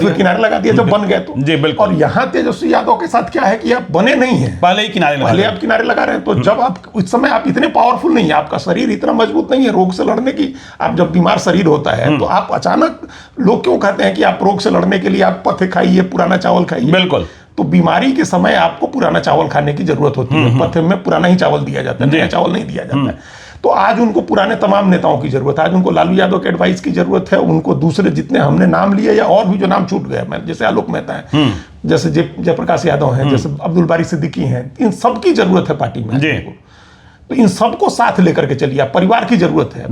दिया जब बन गए तो जी। बिल्कुल। और यहाँ तेजस्वी यादव के साथ क्या है कि आप बने नहीं है, पहले आप किनारे लगा रहे हैं। तो जब आप उस समय आप इतने पावरफुल नहीं है, आपका शरीर इतना मजबूत नहीं है रोग से लड़ने की। आप जब बीमार शरीर होता है तो आप अचानक, लोग क्यों कहते हैं कि आप रोग से लड़ने के लिए आप पथ्य खाइए, पुराना चावल खाइए। बिल्कुल। तो बीमारी के समय आपको पुराना चावल खाने की जरूरत होती है। पथ्य में पुराना ही चावल दिया जाता है, नया चावल नहीं दिया जाता है। तो आज उनको पुराने तमाम नेताओं की जरूरत है। आज उनको लालू यादव के एडवाइस की जरूरत है। उनको दूसरे जितने हमने नाम लिए या और भी जो नाम छूट गए, जैसे आलोक मेहता है, जैसे जयप्रकाश यादव हैं, जैसे अब्दुल बारी सिद्दीकी हैं, इन सबकी जरूरत है पार्टी में। तो इन सबको साथ लेकर के चलिए। परिवार की जरूरत है,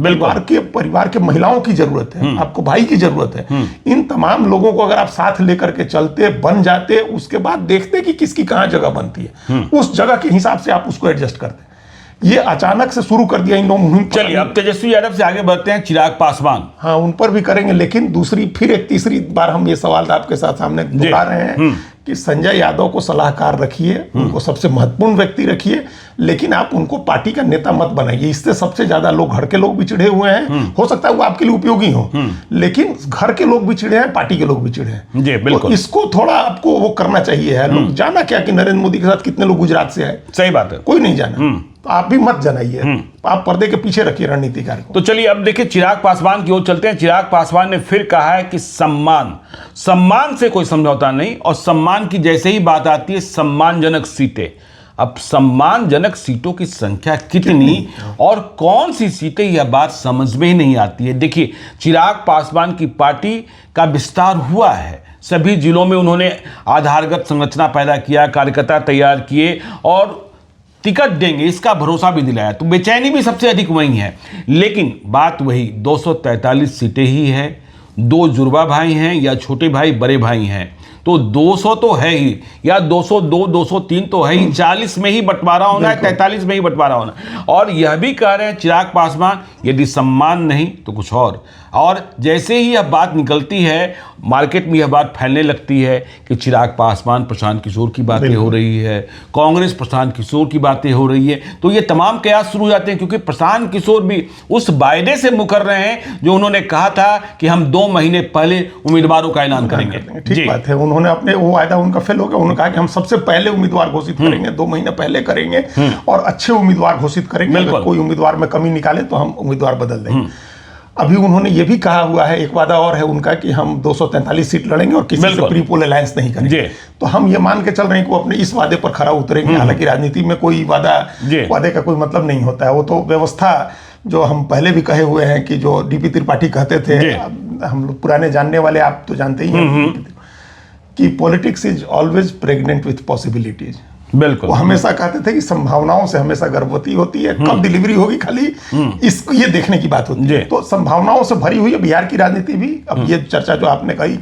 परिवार के महिलाओं की जरूरत है, आपको भाई की जरूरत है। इन तमाम लोगों को अगर आप साथ लेकर के चलते, बन जाते, उसके बाद देखते कि किसकी कहां जगह बनती है, उस जगह के हिसाब से आप उसको एडजस्ट करते। ये अचानक से शुरू कर दिया इन लोगों। चलिए अब तेजस्वी यादव से आगे बढ़ते हैं। चिराग पासवान, हाँ, उन पर भी करेंगे, लेकिन तीसरी बार हम ये सवाल आपके साथ सामने दोहरा रहे हैं कि संजय यादव को सलाहकार रखिए, उनको सबसे महत्वपूर्ण व्यक्ति रखिए, लेकिन आप उनको पार्टी का नेता मत बनाइए। इससे सबसे ज्यादा लोग, घर के लोग भी चिढ़े हुए हैं। हो सकता है वो आपके लिए उपयोगी हो, लेकिन घर के लोग भी चिढ़े हैं, पार्टी के लोग भी चिढ़े हैं जी। बिल्कुल। तो इसको थोड़ा आपको वो करना चाहिए है। लोग जाना क्या कि नरेंद्र मोदी के साथ कितने लोग गुजरात से आए, सही बात है, कोई नहीं जाना। तो आप भी मत जनाइए, आप पर्दे के पीछे रखिए रणनीतिकार को। तो चलिए अब देखिए चिराग पासवान की ओर चलते हैं। चिराग पासवान ने फिर कहा है कि सम्मान से कोई समझौता नहीं, और सम्मान की जैसे ही बात आती है सम्मानजनक सीटें। अब सम्मानजनक सीटों की संख्या कितनी और कौन सी सीटें, यह बात समझ में ही नहीं आती है। देखिए चिराग पासवान की पार्टी का विस्तार हुआ है, सभी जिलों में उन्होंने आधारगत संरचना पैदा किया, कार्यकर्ता तैयार किए और टिकट देंगे इसका भरोसा भी दिलाया। तो बेचैनी भी सबसे अधिक वही है, लेकिन बात वही 243 सीटें ही है। 2 जुड़वा भाई हैं या छोटे भाई बड़े भाई हैं, तो 200 तो है ही, या 202 203 तो है ही। 40 में ही बंटवारा होना है, 43 में ही बंटवारा होना है। और यह भी कह रहे हैं चिराग पासवान, यदि सम्मान नहीं तो कुछ और जैसे ही यह बात निकलती है, मार्केट में यह बात फैलने लगती है कि चिराग पासवान प्रशांत किशोर की बातें हो रही है, कांग्रेस प्रशांत किशोर की बातें हो रही है, तो ये तमाम कयास शुरू हो जाते हैं। क्योंकि प्रशांत किशोर भी उस वायदे से मुकर रहे हैं जो उन्होंने कहा था कि हम 2 महीने पहले उम्मीदवारों का ऐलान करेंगे। ठीक बात है, उन्होंने अपने वो वायदा उनका फेल हो गया। उन्होंने कहा कि हम सबसे पहले उम्मीदवार घोषित करेंगे, 2 महीने पहले करेंगे और अच्छे उम्मीदवार घोषित करेंगे। अगर कोई उम्मीदवार में कमी निकाले तो हम उम्मीदवार बदल देंगे। अभी उन्होंने ये भी कहा हुआ है, एक वादा और है उनका कि हम 243 सीट लड़ेंगे और किसी से प्री पोल अलायंस नहीं करेंगे। तो हम ये मान के चल रहे हैं कि वो अपने इस वादे पर खरा उतरेंगे। हालांकि राजनीति में कोई वादे का कोई मतलब नहीं होता है। वो तो व्यवस्था, जो हम पहले भी कहे हुए हैं कि जो डीपी त्रिपाठी कहते थे, हम लोग पुराने जानने वाले आप तो जानते ही हैं कि politics is always pregnant with possibilities. बिल्कुल। वो हमेशा कहते थे कि संभावनाओं से हमेशा गर्भवती होती है, कब डिलीवरी होगी खाली इसको ये देखने की बात होती है। तो संभावनाओं से भरी हुई है बिहार की राजनीति भी। अब ये चर्चा जो आपने कही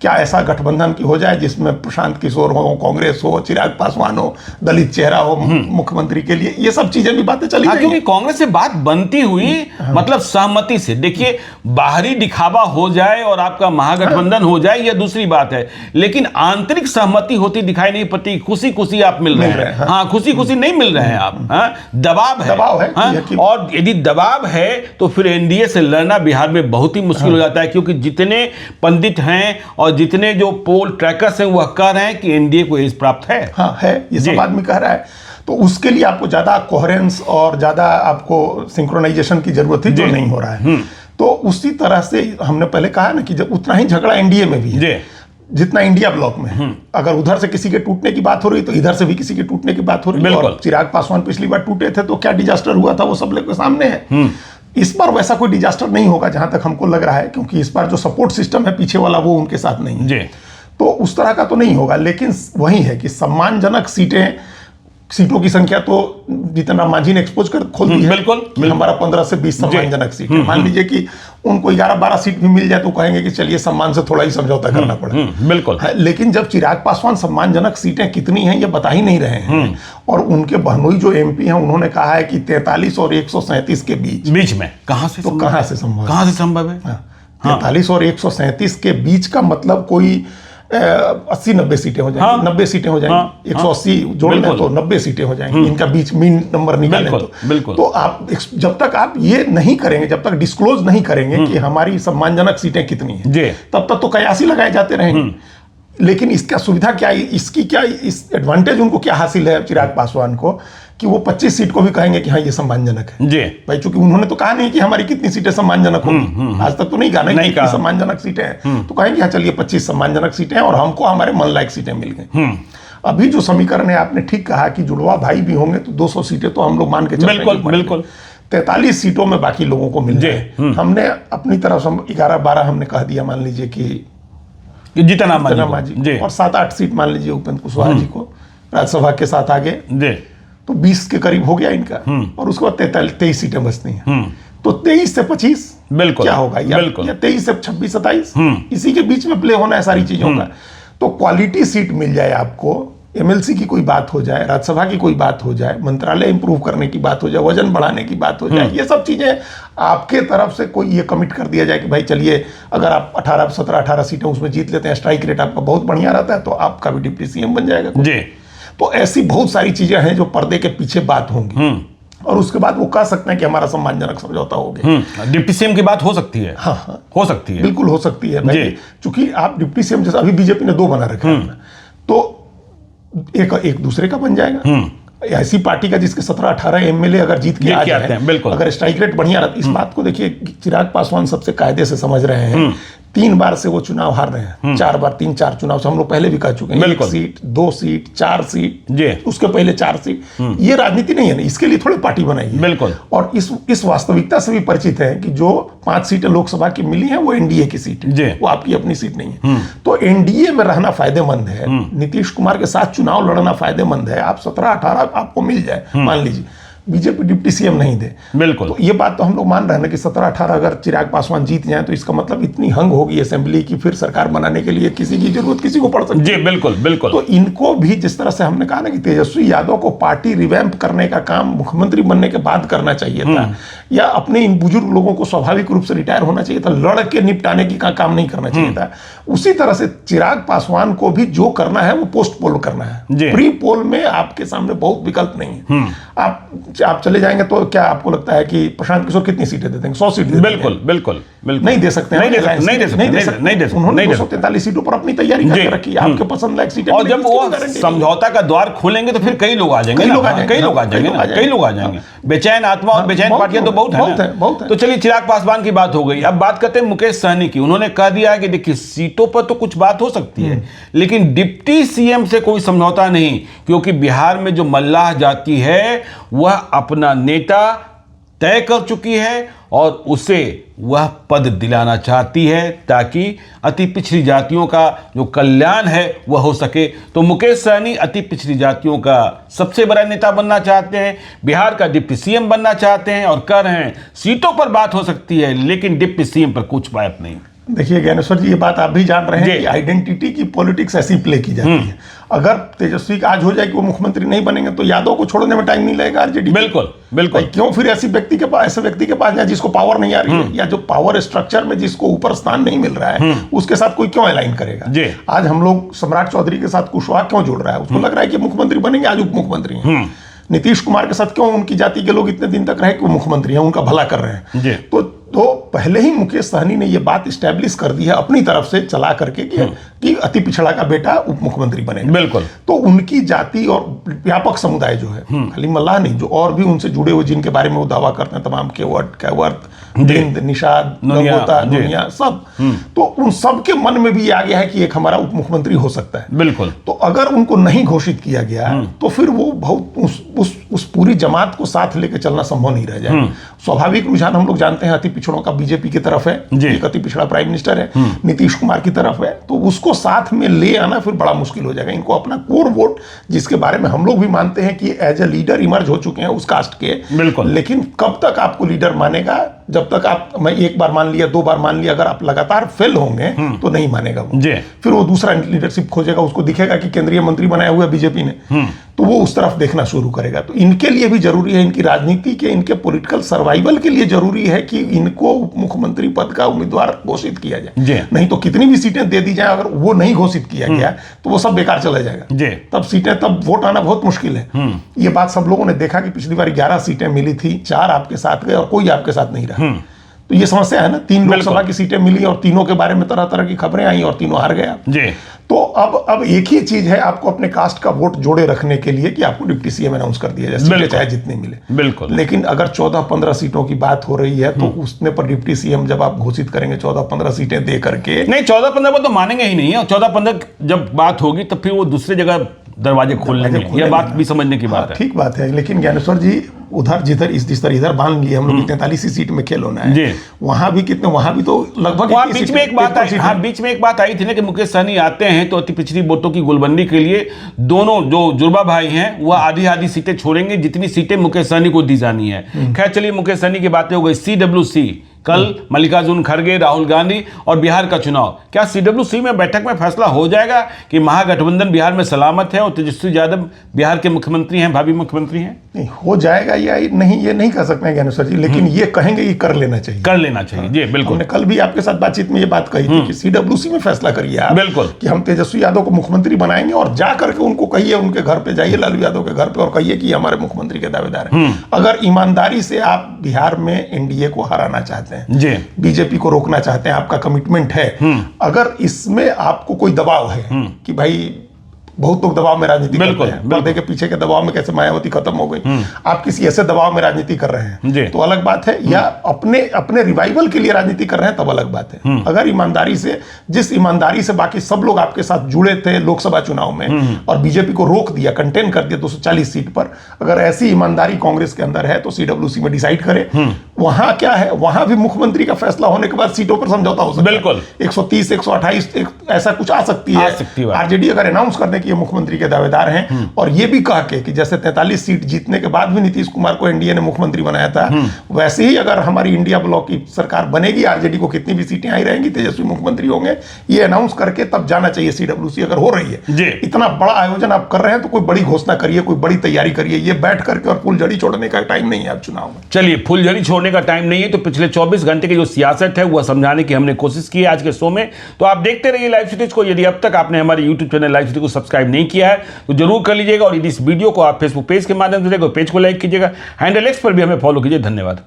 क्या ऐसा गठबंधन की हो जाए जिसमें प्रशांत किशोर हो, कांग्रेस हो, चिराग पासवान हो, दलित चेहरा हो मुख्यमंत्री के लिए, ये सब चीजें भी बातें चली क्योंकि कांग्रेस से बात बनती हुई मतलब सहमति से। देखिए, बाहरी दिखावा हो जाए और आपका महागठबंधन हो जाए यह दूसरी बात है, लेकिन आंतरिक सहमति होती दिखाई नहीं पड़ती। खुशी खुशी आप मिल रहे हैं, हाँ खुशी खुशी नहीं मिल रहे हैं आप, हाँ दबाव है। और यदि दबाव है तो फिर एनडीए से लड़ना बिहार में बहुत ही मुश्किल हो जाता है, क्योंकि जितने पंडित हैं और जितने जो पोल ट्रैकर्स हैं वह कह रहे हैं कि एनडीए को एज प्राप्त है। हाँ है, ये सब आदमी कह रहा है। तो उसके लिए आपको ज्यादा कोहेरेंस और ज्यादा आपको सिंक्रोनाइजेशन की जरूरत थी, जो नहीं हो रहा है। तो उसी तरह से हमने पहले कहा ना कि जब उतना ही झगड़ा एनडीए में भी है जितना इंडिया ब्लॉक में है। अगर उधर से किसी के टूटने की बात हो रही तो इधर से भी किसी के टूटने की बात हो रही है। और चिराग पासवान पिछली बार टूटे थे तो क्या डिजास्टर हुआ था वो सब लोग के सामने है। इस बार वैसा कोई डिजास्टर नहीं होगा जहां तक हमको लग रहा है, क्योंकि इस बार जो सपोर्ट सिस्टम है पीछे वाला वो उनके साथ नहीं है, तो उस तरह का तो नहीं होगा। लेकिन वही है कि सम्मानजनक सीटों की संख्या तो जितन राम मांझी ने एक्सपोज कर खोल दी है, बिल्कुल हमारा 15 से 20 सम्मानजनक सीट है। मान लीजिए कि उनको 11-12 सीट भी मिल जाए तो कहेंगे कि चलिए सम्मान से थोड़ा ही समझौता करना पड़ेगा, बिल्कुल। लेकिन जब चिराग पासवान सम्मानजनक सीटें कितनी हैं ये बता ही नहीं रहे हैं, और उनके बहनोई जो एमपी हैं उन्होंने कहा है कि 43 और 137 के बीच में कहां से संभव है? 43 और 137 के बीच का मतलब कोई 80-90 सीटें हो जाएंगी, 90 सीटें हो जाएंगी, 180 जोड़ लें तो 90 सीटें हो जाएंगी। इनका बीच मीन नंबर निकालें तो आप जब तक आप ये नहीं करेंगे, जब तक डिस्क्लोज नहीं करेंगे कि हमारी सम्मानजनक सीटें कितनी हैं, तब तक तो कयासी लगाए जाते रहेंगे। लेकिन इसका सुविधा क्या है, इसकी क्या इस एडवांटेज उनको क्या हासिल है चिराग पासवान को कि वो 25 सीट को भी कहेंगे कि हाँ ये सम्मानजनक है जी भाई, चूंकि उन्होंने तो कहा नहीं कि हमारी कितनी सीटें सम्मानजनक होंगी, आज तक तो नहीं कहा नहीं कि सम्मानजनक सीटें हैं, तो कहेंगे हाँ चलिए 25 सम्मानजनक सीटें हैं और हमको हमारे मन लायक सीटें मिल गई। अभी जो समीकरण है आपने ठीक कहा कि जुड़वा भाई भी होंगे तो 200 सीटें तो हम लोग मान के चलते हैं, बिल्कुल 43 सीटों में बाकी लोगों को मिल जाए। हमने अपनी तरफ 11-12 हमने कह दिया, मान लीजिए कि जीतन मांझी और 7-8 सीट मान लीजिए उपेंद्र कुशवाहा जी को राज्यसभा के साथ आगे, तो 20 के करीब हो गया इनका। और उसके बाद 23 सीटें बचती हैं, तो 23 से 25 बिल्कुल क्या होगा, या 23 से 26-27 इसी के बीच में प्ले होना है सारी चीजों का। तो क्वालिटी सीट मिल जाए आपको, एमएलसी की कोई बात हो जाए, राज्यसभा की कोई बात हो जाए, मंत्रालय इंप्रूव करने की बात हो जाए, वजन बढ़ाने की बात हो जाए, ये सब चीजें आपके तरफ से कोई ये कमिट कर दिया जाए कि भाई चलिए अगर आप 17-18 सीटें उसमें जीत लेते हैं, स्ट्राइक रेट आपका बहुत बढ़िया रहता है, तो आपका भी डिप्टी सीएम बन जाएगा जी। तो ऐसी बहुत सारी चीजें हैं जो पर्दे के पीछे बात होंगी, और उसके बाद वो कह सकते हैं कि हमारा सम्मानजनक समझौता हो गया। डिप्टी सीएम की बात हो सकती है, हाँ हो सकती है, बिल्कुल हो सकती है भाई, चूंकि आप डिप्टी सीएम जैसे अभी बीजेपी ने 2 बना रखे हैं, तो एक दूसरे का बन जाएगा। ऐसी पार्टी का जिसके 17-18 एमएलए अगर जीत के आ जाए, अगर स्ट्राइक रेट बढ़िया रहता, इस बात को देखिए चिराग पासवान सबसे कायदे से समझ रहे हैं। 3 बार से वो चुनाव हार रहे हैं, 4 बार 3-4 चुनाव से हम लोग पहले भी कह चुके हैं, 1 सीट 2 सीट 4 सीट, उसके पहले 4 सीट। ये राजनीति नहीं है ना, इसके लिए थोड़ी पार्टी बनाई है, बिल्कुल। और इस वास्तविकता से भी परिचित है कि जो 5 सीटें लोकसभा की मिली हैं वो एनडीए की सीट है, वो आपकी अपनी सीट नहीं है। तो एनडीए में रहना फायदेमंद है, नीतीश कुमार के साथ चुनाव लड़ना फायदेमंद है। आप 17-18 आपको मिल जाए, मान लीजिए बीजेपी डिप्टी सीएम नहीं दे, बिल्कुल। तो ये बात तो हम लोग मान रहे हैं ना कि 17-18 अगर चिराग पासवान जीत जाए तो इसका मतलब इतनी हंग होगी असेंबली की, फिर सरकार बनाने के लिए किसी की जरूरत किसी को पड़ सकती है। जी बिल्कुल बिल्कुल। तो इनको भी जिस तरह से हमने कहा ना कि तेजस्वी यादव को पार्टी रिवैम्प करने का काम मुख्यमंत्री बनने के बाद करना चाहिए था, या अपने इन बुजुर्ग लोगों को स्वाभाविक रूप से रिटायर होना चाहिए था, लड़ के निपटाने की काम नहीं करना चाहिए था। उसी तरह से चिराग पासवान को भी जो करना है वो पोस्ट पोल करना है। प्री पोल में आपके सामने बहुत विकल्प नहीं है। आप चले जाएंगे तो क्या आपको लगता है कि प्रशांत किशोर कितनी सीटें दे देंगे? 100 सीट दे देंगे? बिल्कुल नहीं दे सकते, नहीं दे सकते। उन्होंने 243 सीटों पर अपनी तैयारी करके रखी, आपके पसंद लायक सीटें। और जब वो समझौता का द्वार खोलेंगे तो फिर कई लोग आ जाएंगे, कई लोग आ जाएंगे। बेचैन आत्मा और बेचैन पार्टियां तो बहुत है। तो चलिए चिराग पासवान की बात हो गई, अब बात करते हैं मुकेश सहनी की। उन्होंने कह दिया कि देखिए सीटों पर तो कुछ बात हो सकती है, लेकिन डिप्टी सीएम से कोई समझौता नहीं, क्योंकि बिहार में जो मल्लाह जाति है वह अपना नेता तय कर चुकी है और उसे वह पद दिलाना चाहती है ताकि अति पिछड़ी जातियों का जो कल्याण है वह हो सके। तो मुकेश सहनी अति पिछड़ी जातियों का सबसे बड़ा नेता बनना चाहते हैं, बिहार का डिप्टी सीएम बनना चाहते हैं, और कह रहे हैं सीटों पर बात हो सकती है लेकिन डिप्टी सीएम पर कुछ बात नहीं। देखिए ज्ञानेश्वर जी, ये बात आप भी जान रहे हैं कि आइडेंटिटी की पॉलिटिक्स ऐसी प्ले की जाती है। अगर तेजस्वी का आज हो जाए कि वो मुख्यमंत्री नहीं बनेंगे तो यादव को छोड़ने में टाइम नहीं लगेगा आरजेडी। बिल्कुल बिल्कुल। क्यों फिर ऐसे व्यक्ति के पास जाए जिसको पावर नहीं आ रही है, या जो पावर स्ट्रक्चर में जिसको ऊपर स्थान नहीं मिल रहा है, उसके साथ कोई क्यों अलाइन करेगा। आज हम लोग सम्राट चौधरी के साथ कुशवाहा क्यों जोड़ रहा है, उसको लग रहा है कि मुख्यमंत्री बनेंगे, आज उप मुख्यमंत्री हैं। नीतीश कुमार के साथ क्यों उनकी जाति के लोग इतने दिन तक रहे कि वो मुख्यमंत्री हैं, उनका भला कर रहे हैं। तो पहले ही मुकेश सहनी ने ये बात इस्टेब्लिश कर दी है अपनी तरफ से चला करके कि अति पिछड़ा का बेटा उप मुख्यमंत्री बनेगा। बिल्कुल। तो उनकी जाति और व्यापक समुदाय जो है, खाली मल्लाह नहीं, जो और भी उनसे जुड़े हुए जिनके बारे में वो दावा करते हैं, तमाम कैवर्त, बिंद, निषाद, नोनिया, सब, तो उन सब के मन में भी आ गया है कि एक हमारा उप मुख्यमंत्री हो सकता है। बिल्कुल। तो अगर उनको नहीं घोषित किया गया तो फिर वो बहुत उस पूरी जमात को साथ लेकर चलना संभव नहीं रह जाएगा। स्वाभाविक रुझान हम लोग जानते हैं अति पिछड़ों का बीजेपी की तरफ है, एक अति पिछड़ा प्राइम मिनिस्टर है, नीतीश कुमार की तरफ है, तो उसको साथ में ले आना फिर बड़ा मुश्किल हो जाएगा। इनको अपना कोर वोट, जिसके बारे में हम लोग भी मानते हैं कि एज ए लीडर इमर्ज हो चुके हैं उस कास्ट के, बिल्कुल, लेकिन कब तक आपको लीडर मानेगा, जब तक आप, मैं एक बार मान लिया, 2 बार मान लिया, अगर आप लगातार फेल होंगे तो नहीं मानेगा वो। फिर वो दूसरा लीडरशिप खोजेगा, उसको दिखेगा कि केंद्रीय मंत्री बनाया हुआ बीजेपी ने, तो वो उस तरफ देखना शुरू करेगा। तो इनके लिए भी जरूरी है, इनकी राजनीति के, इनके पॉलिटिकल सर्वाइवल के लिए जरूरी है कि इनको उप मुख्यमंत्री पद का उम्मीदवार घोषित किया जाए। नहीं तो कितनी भी सीटें दे दी जाए, अगर वो नहीं घोषित किया गया तो वो सब बेकार चला जाएगा। तब वोट आना बहुत मुश्किल है। ये बात सब लोगों ने देखा कि पिछली बार 11 सीटें मिली थी, 4 आपके साथ गए और कोई आपके साथ नहीं रहा। तो ये समस्या है ना, 3 लोकसभा की सीटें मिली और तीनों के बारे में तरह तरह की खबरें आई और तीनों हार गया। तो अब एक ही चीज है, आपको अपने कास्ट का वोट जोड़े रखने के लिए कि आपको डिप्टी सीएम अनाउंस कर दिया जाए, सीटें चाहे जितनी मिले। बिल्कुल। लेकिन अगर 14-15 सीटों की बात हो रही है तो उसने पर डिप्टी सीएम जब आप घोषित करेंगे 14-15 सीटें दे करके, नहीं 14-15 को तो मानेंगे ही नहीं है। 14-15 जब बात होगी तो फिर वो दूसरे जगह दरवाजे खोल लेंगे, यह बात भी समझने की बात है। ठीक बात है, लेकिन ज्ञानेश्वर जी उधर जिधर जिस तरह इधर बांध लिए हम लोग 43 सीट में खेल होना है, वहां भी कितने, वहां भी तो लगभग बीच में एक बात आई, हाँ बीच में एक बात आई थी ना कि मुकेश सहनी आते हैं तो अति पिछड़ी वोटों की गोलबंदी के लिए दोनों जो जुड़वा भाई हैं वह आधी सीटें छोड़ेंगे जितनी सीटें मुकेश सहनी को दी जानी है। खैर चलिए, मुकेश सहनी की बातें हो गई। CWC कल मल्लिकार्जुन खड़गे, राहुल गांधी और बिहार का चुनाव, क्या CWC में बैठक में फैसला हो जाएगा कि महागठबंधन बिहार में सलामत है और तेजस्वी यादव बिहार के मुख्यमंत्री हैं, भावी मुख्यमंत्री हैं? नहीं हो जाएगा या नहीं, ये नहीं कह सकते हैं ज्ञानेश्वर जी, लेकिन ये कहेंगे कि कर लेना चाहिए, कर लेना चाहिए। जी बिल्कुल, हमने कल भी आपके साथ बातचीत में ये बात कही थी कि CWC में फैसला करिए आप, बिल्कुल, कि हम तेजस्वी यादव को मुख्यमंत्री बनाएंगे और जा करके उनको कहिए, उनके घर पे जाइए, लालू यादव के घर पे, और कहिए कि हमारे मुख्यमंत्री के दावेदार हैं। अगर ईमानदारी से आप बिहार में एनडीए को हराना चाहते हैं, बीजेपी को रोकना चाहते हैं, आपका कमिटमेंट है, अगर इसमें आपको कोई दबाव है कि भाई बहुत लोग दबाव में राजनीति करते हैं, पर्दे के पीछे के दबाव में कैसे मायावती खत्म हो गई, आप किसी ऐसे दबाव में राजनीति कर रहे हैं तो अलग बात है, या अपने रिवाइवल के लिए राजनीति कर रहे हैं तब अलग बात है। अगर ईमानदारी से, जिस ईमानदारी से बाकी सब लोग आपके साथ जुड़े थे लोकसभा चुनाव में और बीजेपी को रोक दिया, कंटेन कर दिया 240 सीट पर, अगर ऐसी ईमानदारी कांग्रेस के अंदर है तो CWC में डिसाइड करे। वहां क्या है, वहां भी मुख्यमंत्री का फैसला होने के बाद सीटों पर समझौता हो सकता है। बिल्कुल, 130, 128 ऐसा कुछ आ सकती है। आरजेडी अगर अनाउंस कर दे कि ये मुख्यमंत्री के दावेदार हैं और ये भी कह के कि जैसे 43 सीट जीतने के बाद भी नीतीश कुमार को एनडीए ने मुख्यमंत्री बनाया था, वैसे ही अगर हमारी इंडिया ब्लॉक की सरकार बनेगी, आरजेडी को कितनी भी सीटें आई रहेंगी, तेजस्वी मुख्यमंत्री होंगे, ये अनाउंस करके तब जाना चाहिए CWC। अगर हो रही है इतना बड़ा आयोजन आप कर रहे हैं तो कोई बड़ी घोषणा करिए, कोई बड़ी तैयारी करिए, ये बैठ करके और फुलझड़ी छोड़ने का टाइम नहीं है आप चुनाव में। चलिए, फुलझड़ी छोड़ने का टाइम नहीं है तो पिछले 24 घंटे की जो सियासत है वह समझाने की हमने कोशिश की है आज के शो में। तो आप देखते रहिए लाइव सिटीज को। यदि अब तक आपने हमारे यूट्यूब चैनल लाइव सिटी को सब्सक्राइब नहीं किया है तो जरूर कर लीजिएगा, और यदि इस वीडियो को आप फेसबुक पेज के माध्यम से देखो, पेज को लाइक कीजिएगा, हैंडल X पर भी हमें फॉलो कीजिए। धन्यवाद।